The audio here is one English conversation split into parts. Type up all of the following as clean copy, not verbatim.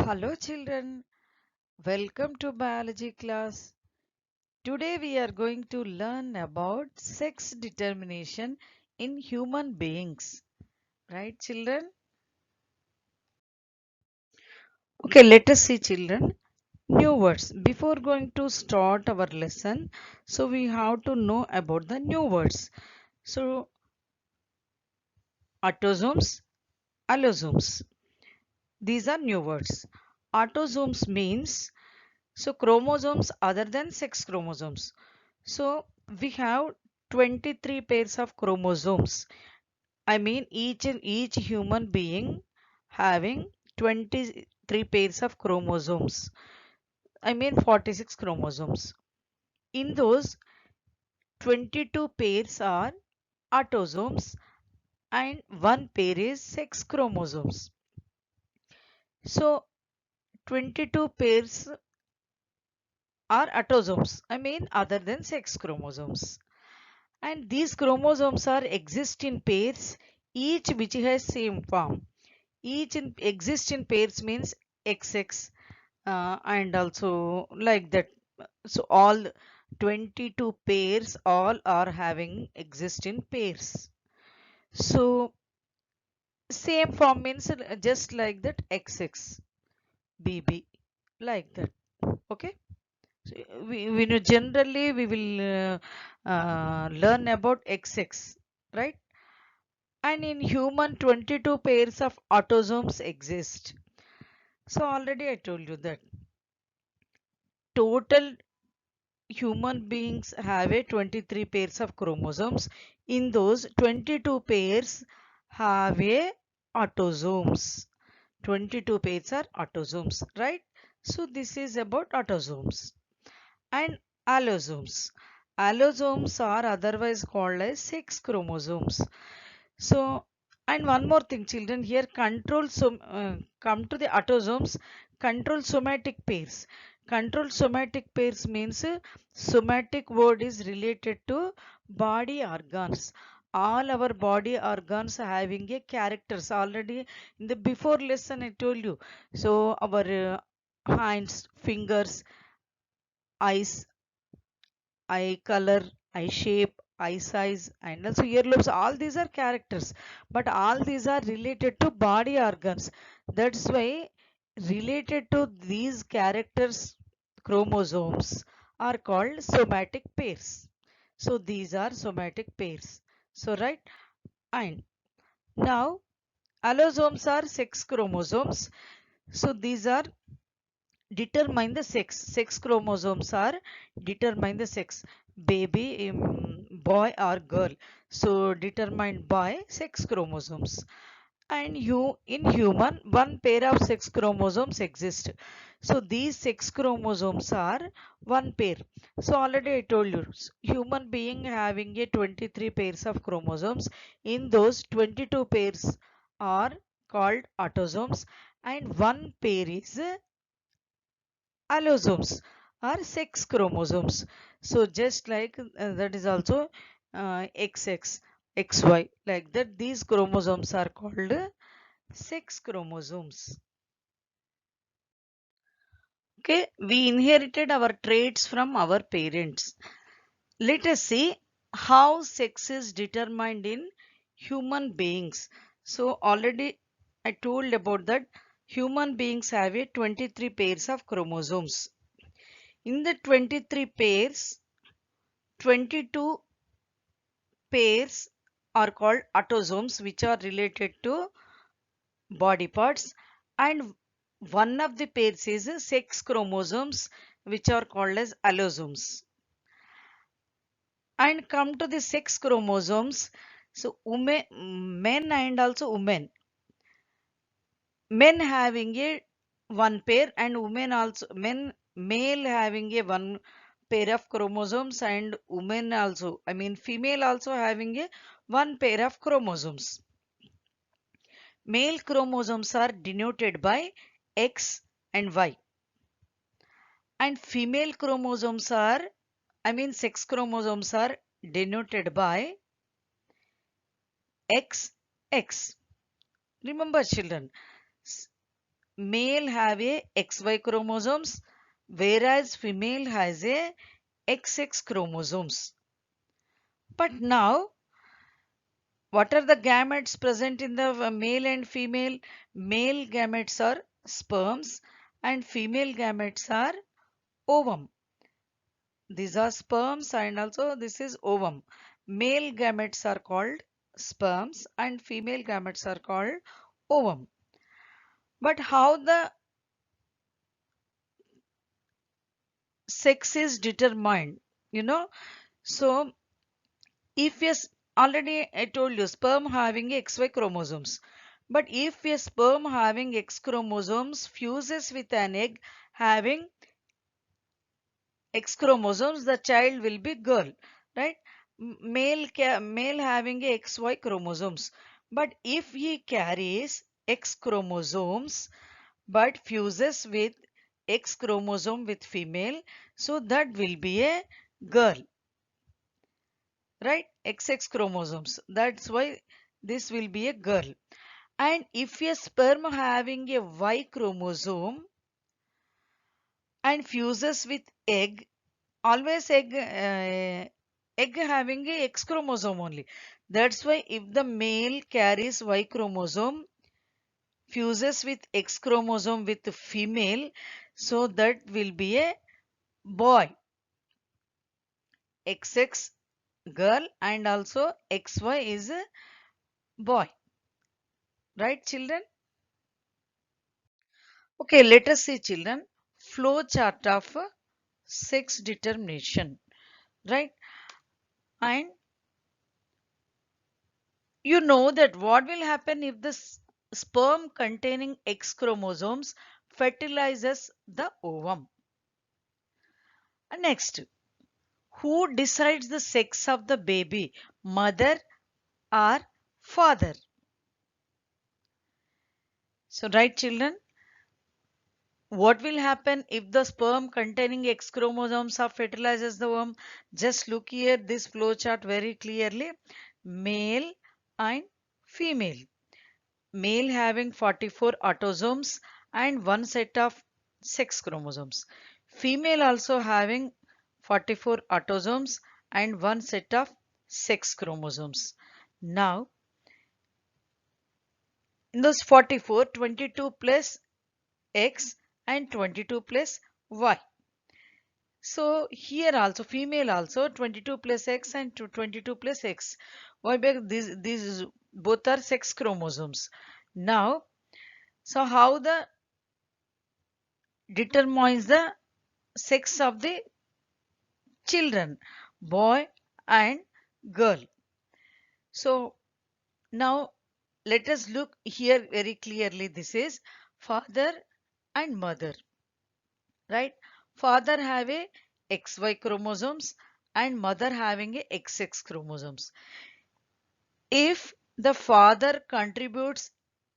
Hello children, welcome to biology class. Today we are going to learn about sex determination in human beings. Right children? Okay, let us see children. New words. Before going to start our lesson, so we have to know about the new words. So autosomes, allosomes. These are new words. Autosomes means so chromosomes other than sex chromosomes. So we have 23 pairs of chromosomes. I mean each human being having 23 pairs of chromosomes. I mean 46 chromosomes. In those 22 pairs are autosomes and one pair is sex chromosomes. So 22 pairs are autosomes. I mean other than sex chromosomes. And these chromosomes are exist in pairs, each which has same form. Each exist in pairs means XX and also like that. So all 22 pairs all are having exist in pairs. So same form means just like that XX, BB like that. Okay. So we know generally we will learn about XX, right? And in human 22 pairs of autosomes exist. So already I told you that total human beings have a 23 pairs of chromosomes. In those 22 pairs have a autosomes. 22 pairs are autosomes, right? So this is about autosomes. And allosomes. Allosomes are otherwise called as sex chromosomes. So, and one more thing, children, here come to the autosomes, control somatic pairs. Control somatic pairs means somatic word is related to body organs. All our body organs having a characters. Already in the before lesson I told you. So our hands, fingers, eyes, eye color, eye shape, eye size, and also earlobes. All these are characters, but all these are related to body organs. That's why related to these characters, chromosomes are called somatic pairs. So these are somatic pairs. So right, and now allosomes are sex chromosomes. So these are determine the sex. Sex chromosomes are determine the sex. Baby, boy or girl. So determined by sex chromosomes. And you in human one pair of sex chromosomes exist. So these sex chromosomes are one pair. So already I told you human being having a 23 pairs of chromosomes. In those 22 pairs are called autosomes and one pair is allosomes are sex chromosomes. So just like that is also XX, XY like that these chromosomes are called sex chromosomes. Okay, we inherited our traits from our parents. Let us see how sex is determined in human beings. So already I told about that human beings have a 23 pairs of chromosomes. In the 23 pairs, 22 pairs are called autosomes which are related to body parts and one of the pairs is sex chromosomes which are called as allosomes. And come to the sex chromosomes. So men and also women. Men having a one pair and women also male having a one pair of chromosomes and women also I mean female also having a one pair of chromosomes. Male chromosomes are denoted by X and Y and female chromosomes are I mean sex chromosomes are denoted by XX. Remember children, male have a XY chromosomes, whereas female has a XX chromosomes. But now, what are the gametes present in the male and female? Male gametes are sperms and female gametes are ovum. These are sperms and also this is ovum. Male gametes are called sperms and female gametes are called ovum. But how the sex is determined? You know, so if yes, already I told you sperm having XY chromosomes. But if a sperm having X chromosomes fuses with an egg having X chromosomes, the child will be girl, right? Male having a XY chromosomes. But if he carries X chromosomes but fuses with X chromosome with female, so that will be a girl, right? XX chromosomes. That's why this will be a girl. And if a sperm having a Y chromosome and fuses with egg, always egg having a X chromosome only. That's why if the male carries Y chromosome, fuses with X chromosome with the female, so that will be a boy. XX girl and also XY is a boy. Right, children? Okay, let us see, children. Flow chart of sex determination. Right? And you know that what will happen if the sperm containing X chromosomes fertilizes the ovum. And next, who decides the sex of the baby, mother or father? So, right, children, what will happen if the sperm containing X chromosomes are fertilizes the ovum? Just look here this flow chart very clearly. Male and female. Male having 44 autosomes and one set of sex chromosomes. Female also having 44 autosomes and one set of sex chromosomes. Now, in those 44, 22 plus X and 22 plus Y. So here also female also 22 plus X and 22 plus X. Why? Because these both are sex chromosomes. Now, so how the determines the sex of the children, boy and girl. So now let us look here very clearly. This is father and mother, right? Father have a XY chromosomes and mother having a XX chromosomes. If the father contributes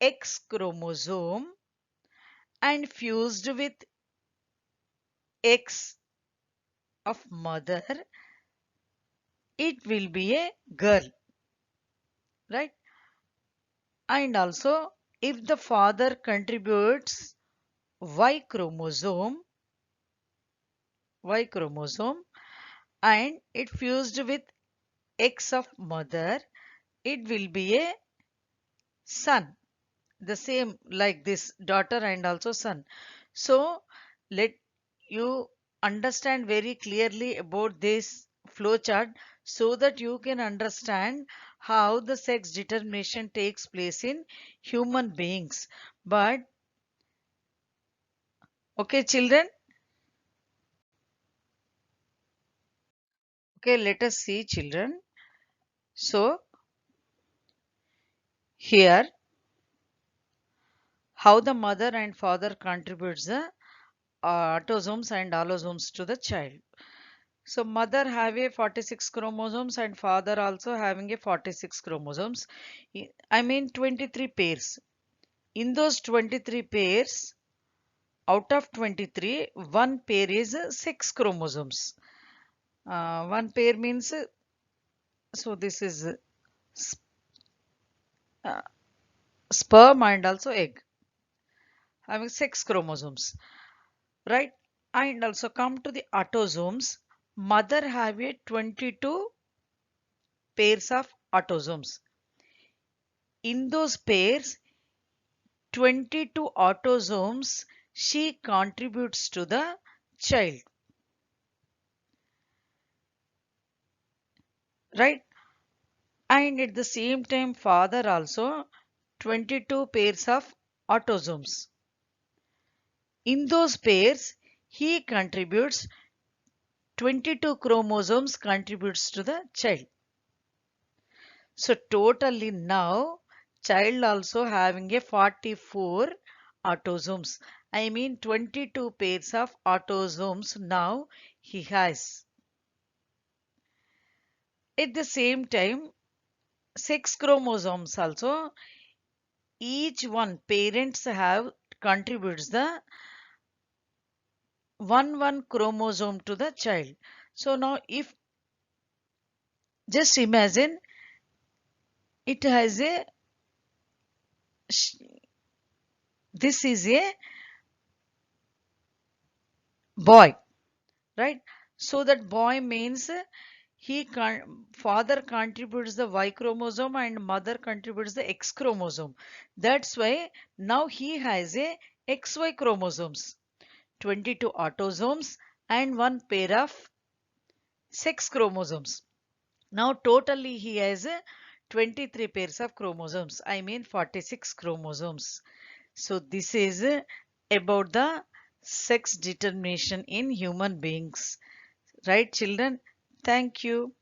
X chromosome and fused with X of mother, it will be a girl, right? And also, if the father contributes Y chromosome, and it fused with X of mother, it will be a son. The same like this daughter and also son. So let you understand very clearly about this flow chart so that you can understand how the sex determination takes place in human beings. But okay, children. Okay, let us see, children. So here how the mother and father contributes the autosomes and allosomes to the child. So mother have a 46 chromosomes and father also having a 46 chromosomes. I mean 23 pairs. In those 23 pairs, out of 23, one pair is sex chromosomes. One pair means, so this is uh, sperm and also egg. having sex chromosomes, right? And also come to the autosomes. Mother have a 22 pairs of autosomes. In those pairs, 22 autosomes she contributes to the child, right? And at the same time, father also 22 pairs of autosomes. In those pairs, he contributes 22 chromosomes contributes to the child. So totally now, child also having a 44 autosomes. I mean 22 pairs of autosomes now he has. At the same time, sex chromosomes also, each one parents have contributes the one chromosome to the child. So now if just imagine it has a this is a boy, right? So that boy means father contributes the Y chromosome and mother contributes the X chromosome. That's why now he has a XY chromosomes, 22 autosomes and one pair of sex chromosomes. Now totally he has 23 pairs of chromosomes. I mean 46 chromosomes. So this is about the sex determination in human beings. Right, children? Thank you.